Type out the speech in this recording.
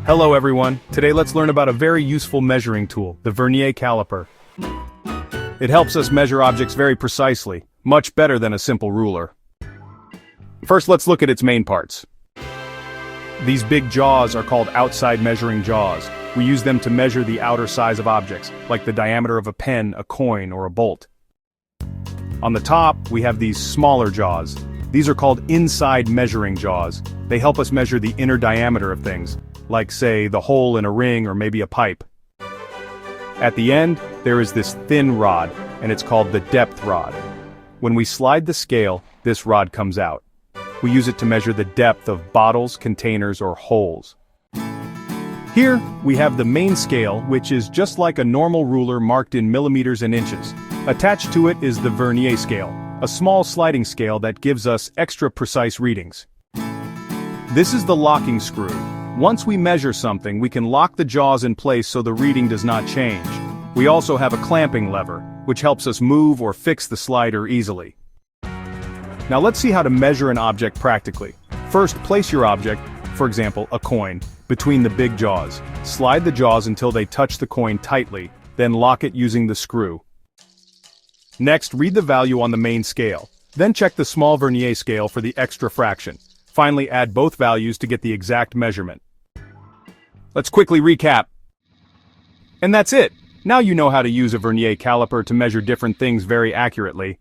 Hello everyone, today let's learn about a very useful measuring tool, the Vernier caliper. It helps us measure objects very precisely, much better than a simple ruler. First let's look at its main parts. These big jaws are called outside measuring jaws. We use them to measure the outer size of objects, like the diameter of a pen, a coin, or a bolt. On the top, we have these smaller jaws. These are called inside measuring jaws. They help us measure the inner diameter of things, like say the hole in a ring or maybe a pipe. At the end, there is this thin rod, and it's called the depth rod. When we slide the scale, this rod comes out. We use it to measure the depth of bottles, containers, or holes. Here, we have the main scale, which is just like a normal ruler marked in millimeters and inches. Attached to it is the Vernier scale, a small sliding scale that gives us extra precise readings. This is the locking screw. Once we measure something, we can lock the jaws in place so the reading does not change. We also have a clamping lever, which helps us move or fix the slider easily. Now let's see how to measure an object practically. First, place your object, for example, a coin, between the big jaws. Slide the jaws until they touch the coin tightly, then lock it using the screw. Next, read the value on the main scale. Then check the small Vernier scale for the extra fraction. Finally, add both values to get the exact measurement. Let's quickly recap. And that's it! Now you know how to use a Vernier caliper to measure different things very accurately.